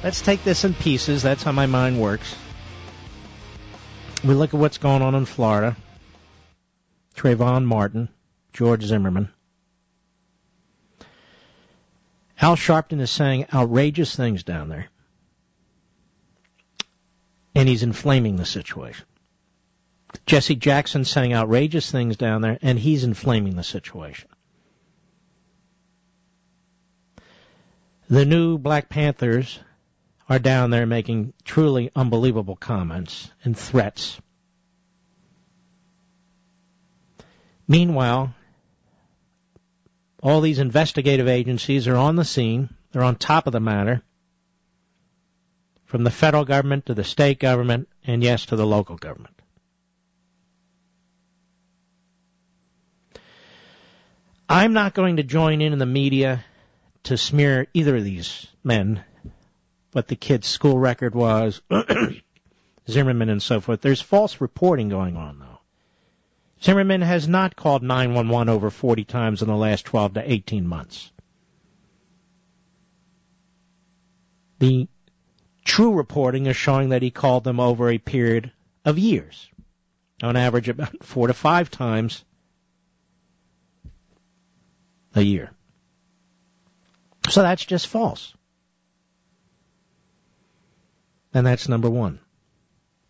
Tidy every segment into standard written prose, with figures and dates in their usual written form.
let's take this in pieces. That's how my mind works. We look at what's going on in Florida. Trayvon Martin, George Zimmerman. Al Sharpton is saying outrageous things down there. And he's inflaming the situation. Jesse Jackson saying outrageous things down there, and he's inflaming the situation. The new Black Panthers are down there making truly unbelievable comments and threats. Meanwhile, all these investigative agencies are on the scene. They're on top of the matter. From the federal government to the state government, and yes, to the local government. I'm not going to join in the media to smear either of these men, what the kid's school record was, Zimmerman and so forth. There's false reporting going on, though. Zimmerman has not called 911 over 40 times in the last 12 to 18 months. The true reporting is showing that he called them over a period of years, on average about 4 to 5 times a year. So that's just false. And that's number one.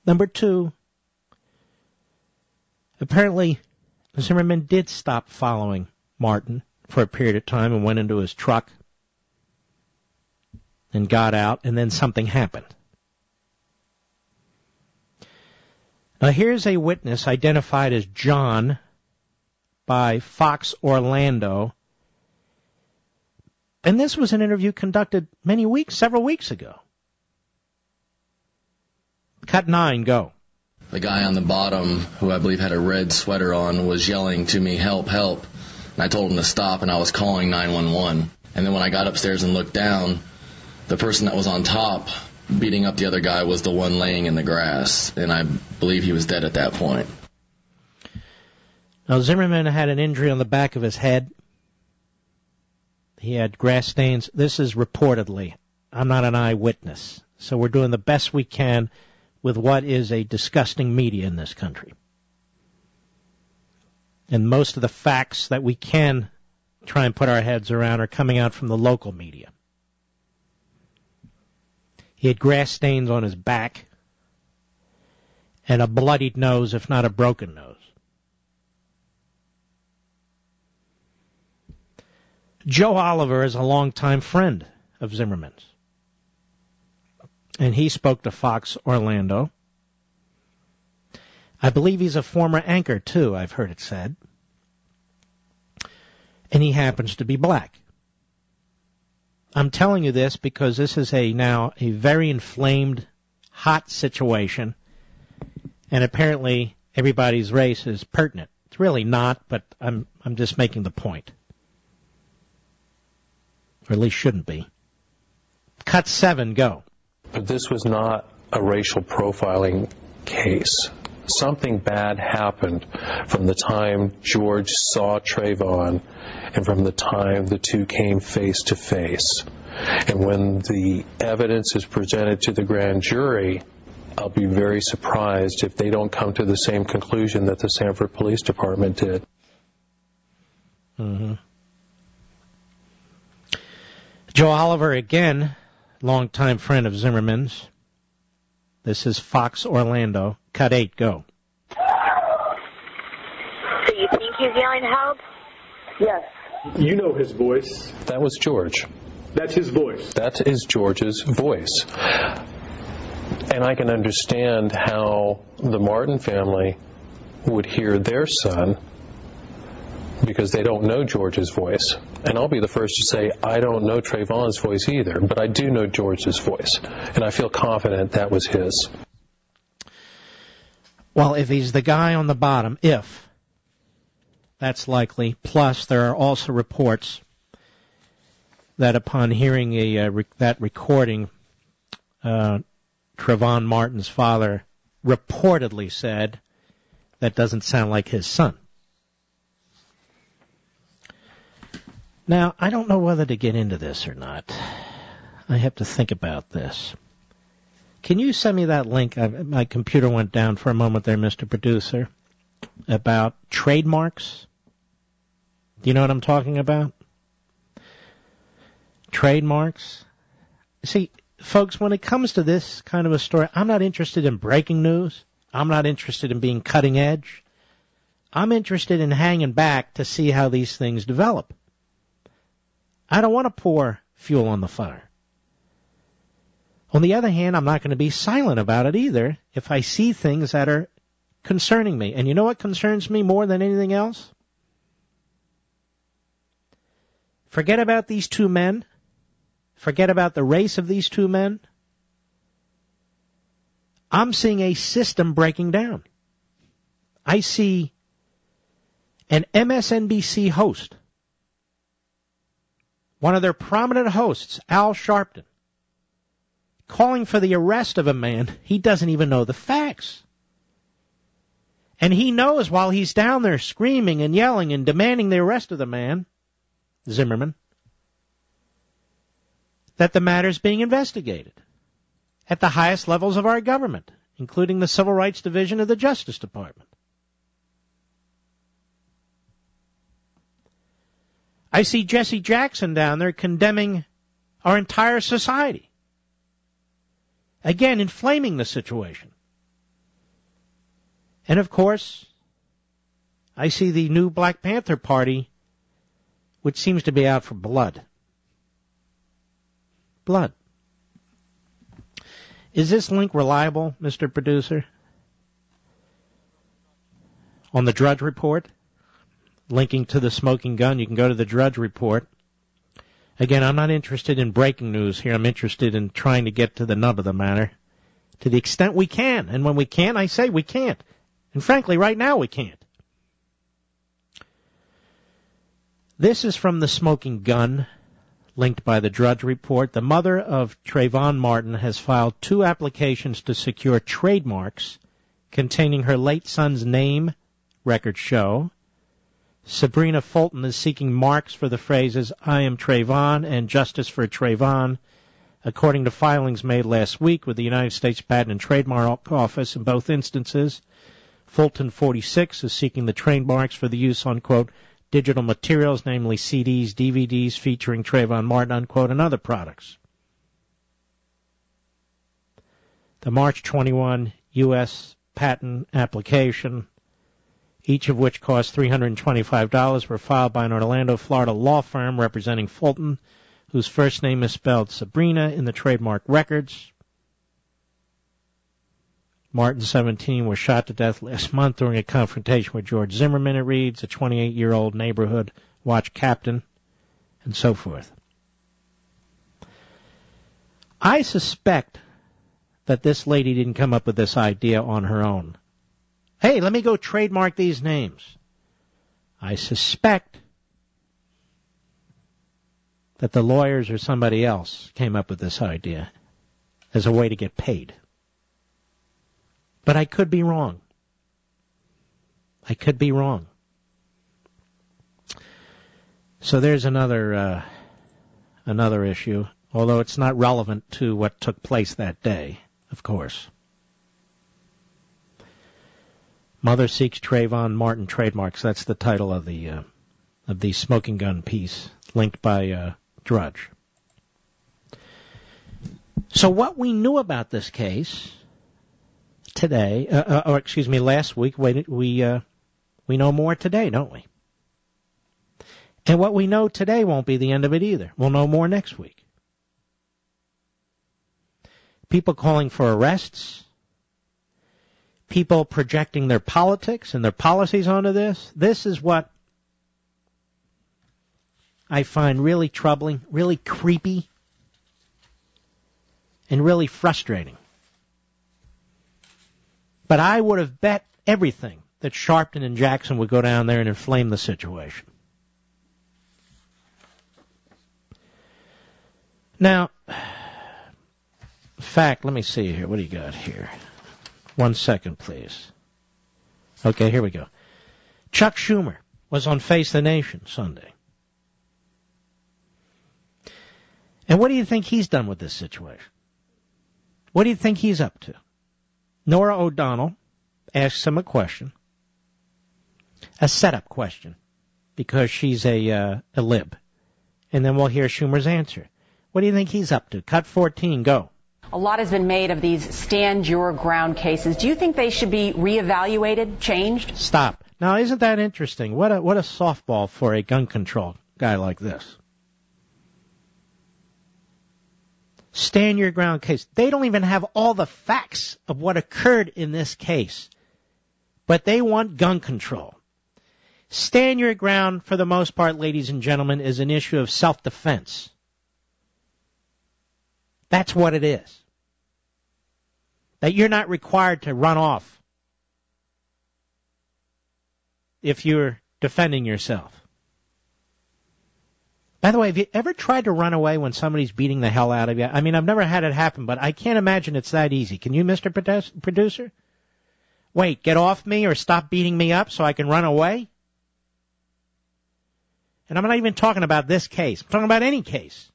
Number two, apparently Zimmerman did stop following Martin for a period of time and went into his truck and got out, and then something happened. Now here's a witness identified as John by Fox Orlando. And this was an interview conducted several weeks ago. Cut 9, go. The guy on the bottom, who I believe had a red sweater on, was yelling to me, help, help. And I told him to stop, and I was calling 911. And then when I got upstairs and looked down, the person that was on top beating up the other guy was the one laying in the grass. And I believe he was dead at that point. Now, Zimmerman had an injury on the back of his head. He had grass stains. This is reportedly. I'm not an eyewitness. So we're doing the best we can with what is a disgusting media in this country. And most of the facts that we can try and put our heads around are coming out from the local media. He had grass stains on his back and a bloodied nose, if not a broken nose. Joe Oliver is a longtime friend of Zimmerman's. And he spoke to Fox Orlando. I believe he's a former anchor, too, I've heard it said. And he happens to be black. I'm telling you this because this is now a very inflamed, hot situation. And apparently everybody's race is pertinent. It's really not, but I'm just making the point. Or at least shouldn't be. Cut 7, go. But this was not a racial profiling case. Something bad happened from the time George saw Trayvon and from the time the two came face to face. And when the evidence is presented to the grand jury, I'll be very surprised if they don't come to the same conclusion that the Sanford Police Department did. Mm-hmm. Joe Oliver, again, longtime friend of Zimmerman's. This is Fox Orlando. Cut 8, go. So you think he's yelling help? Yes. You know his voice. That was George. That's his voice. That is George's voice. And I can understand how the Martin family would hear their son because they don't know George's voice. And I'll be the first to say I don't know Trayvon's voice either, but I do know George's voice. And I feel confident that was his. Well, if he's the guy on the bottom, if that's likely, plus there are also reports that upon hearing that recording, Trayvon Martin's father reportedly said, that doesn't sound like his son. Now, I don't know whether to get into this or not. I have to think about this. Can you send me that link? My computer went down for a moment there, Mr. Producer, about trademarks. Do you know what I'm talking about? Trademarks. See, folks, when it comes to this kind of a story, I'm not interested in breaking news. I'm not interested in being cutting edge. I'm interested in hanging back to see how these things develop. I don't want to pour fuel on the fire. On the other hand, I'm not going to be silent about it either if I see things that are concerning me. And you know what concerns me more than anything else? Forget about these two men. Forget about the race of these two men. I'm seeing a system breaking down. I see an MSNBC host, one of their prominent hosts, Al Sharpton, calling for the arrest of a man he doesn't even know the facts. And he knows while he's down there screaming and yelling and demanding the arrest of the man, Zimmerman, that the matter is being investigated at the highest levels of our government, including the Civil Rights Division of the Justice Department. I see Jesse Jackson down there condemning our entire society. Again, inflaming the situation. And of course, I see the new Black Panther Party, which seems to be out for blood. Blood. Is this link reliable, Mr. Producer? On the Drudge Report? Linking to the smoking gun, you can go to the Drudge Report. Again, I'm not interested in breaking news here. I'm interested in trying to get to the nub of the matter to the extent we can. And when we can't, I say we can't. And frankly, right now we can't. This is from the smoking gun, linked by the Drudge Report. The mother of Trayvon Martin has filed 2 applications to secure trademarks containing her late son's name, records show. Sabrina Fulton is seeking marks for the phrases, I am Trayvon and Justice for Trayvon, according to filings made last week with the United States Patent and Trademark Office in both instances. Fulton, 46, is seeking the trademarks for the use on, quote, digital materials, namely CDs, DVDs featuring Trayvon Martin, unquote, and other products. The March 21 U.S. patent application, each of which cost $325, were filed by an Orlando, Florida law firm representing Fulton, whose first name is spelled Sabrina in the trademark records. Martin, 17, was shot to death last month during a confrontation with George Zimmerman, it reads, a 28-year-old neighborhood watch captain, and so forth. I suspect that this lady didn't come up with this idea on her own. Hey, let me go trademark these names. I suspect that the lawyers or somebody else came up with this idea as a way to get paid. But I could be wrong. I could be wrong. So there's another issue, although it's not relevant to what took place that day, of course. Mother seeks Trayvon Martin trademarks. That's the title of the smoking gun piece, linked by Drudge. So what we knew about this case today, last week, we know more today, don't we? And what we know today won't be the end of it either. We'll know more next week. People calling for arrests, people projecting their politics and their policies onto this. This is what I find really troubling, really creepy, and really frustrating. But I would have bet everything that Sharpton and Jackson would go down there and inflame the situation. Now, in fact, let me see here. What do you got here? 1 second, please. Okay, here we go. Chuck Schumer was on Face the Nation Sunday. And what do you think he's done with this situation? What do you think he's up to? Nora O'Donnell asks him a question, a setup question, because she's a lib. And then we'll hear Schumer's answer. What do you think he's up to? Cut 14, go. A lot has been made of these stand your ground cases. Do you think they should be reevaluated, changed? Stop. Now, isn't that interesting? What a softball for a gun control guy like this. Stand your ground case. They don't even have all the facts of what occurred in this case, but they want gun control. Stand your ground, for the most part, ladies and gentlemen, is an issue of self-defense. That's what it is. That you're not required to run off if you're defending yourself. By the way, have you ever tried to run away when somebody's beating the hell out of you? I mean, I've never had it happen, but I can't imagine it's that easy. Can you, Mr. Producer? Wait, get off me or stop beating me up so I can run away? And I'm not even talking about this case. I'm talking about any case.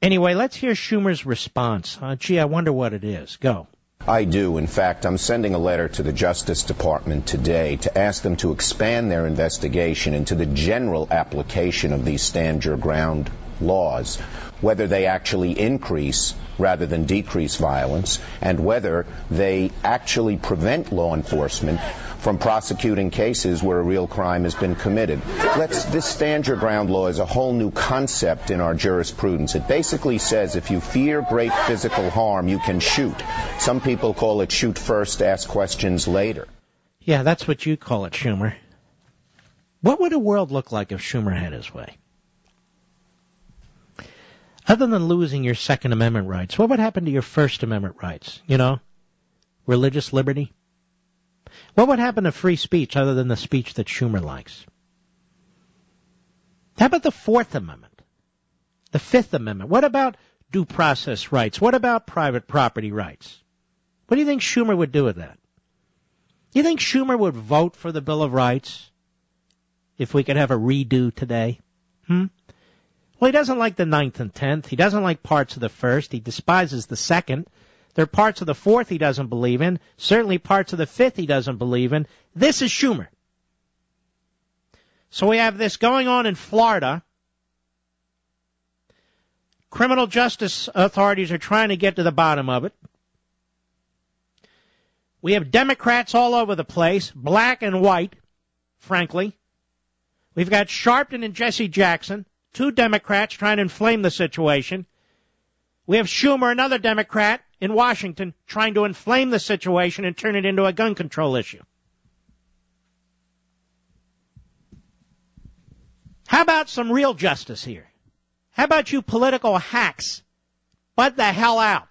Anyway, let's hear Schumer's response. Gee, I wonder what it is. Go. I do. In fact, I'm sending a letter to the Justice Department today to ask them to expand their investigation into the general application of these stand your ground laws, whether they actually increase rather than decrease violence, and whether they actually prevent law enforcement from prosecuting cases where a real crime has been committed. This stand your ground law is a whole new concept in our jurisprudence. It basically says if you fear great physical harm, you can shoot. Some people call it shoot first, ask questions later. Yeah, that's what you call it, Schumer. What would the world look like if Schumer had his way? Other than losing your Second Amendment rights, what would happen to your First Amendment rights? You know, religious liberty? What would happen to free speech other than the speech that Schumer likes? How about the Fourth Amendment? The Fifth Amendment? What about due process rights? What about private property rights? What do you think Schumer would do with that? You think Schumer would vote for the Bill of Rights if we could have a redo today? Well, he doesn't like the 9th and 10th. He doesn't like parts of the 1st. He despises the 2nd. There are parts of the 4th he doesn't believe in. Certainly parts of the 5th he doesn't believe in. This is Schumer. So we have this going on in Florida. Criminal justice authorities are trying to get to the bottom of it. We have Democrats all over the place, black and white, frankly. We've got Sharpton and Jesse Jackson, two Democrats trying to inflame the situation. We have Schumer, another Democrat in Washington, trying to inflame the situation and turn it into a gun control issue. How about some real justice here? How about you political hacks? Bud the hell out.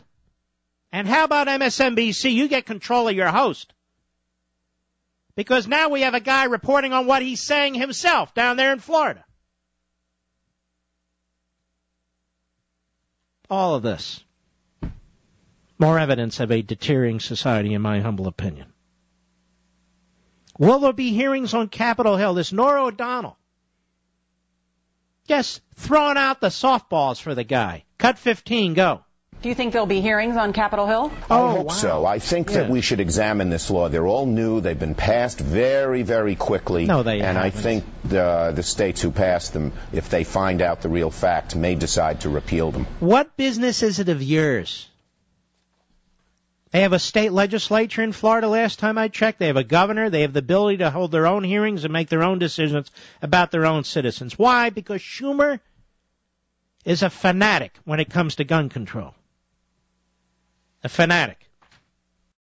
And how about MSNBC? You get control of your host. Because now we have a guy reporting on what he's saying himself down there in Florida. All of this. More evidence of a deteriorating society, in my humble opinion. Will there be hearings on Capitol Hill? This Nora O'Donnell. Yes, throwing out the softballs for the guy. Cut 15, go. Do you think there'll be hearings on Capitol Hill? I hope so. I think that we should examine this law. They're all new. They've been passed very, very quickly. No, they haven't. I think the states who passed them, if they find out the real fact, may decide to repeal them. What business is it of yours? They have a state legislature in Florida last time I checked. They have a governor. They have the ability to hold their own hearings and make their own decisions about their own citizens. Why? Because Schumer is a fanatic when it comes to gun control. A fanatic.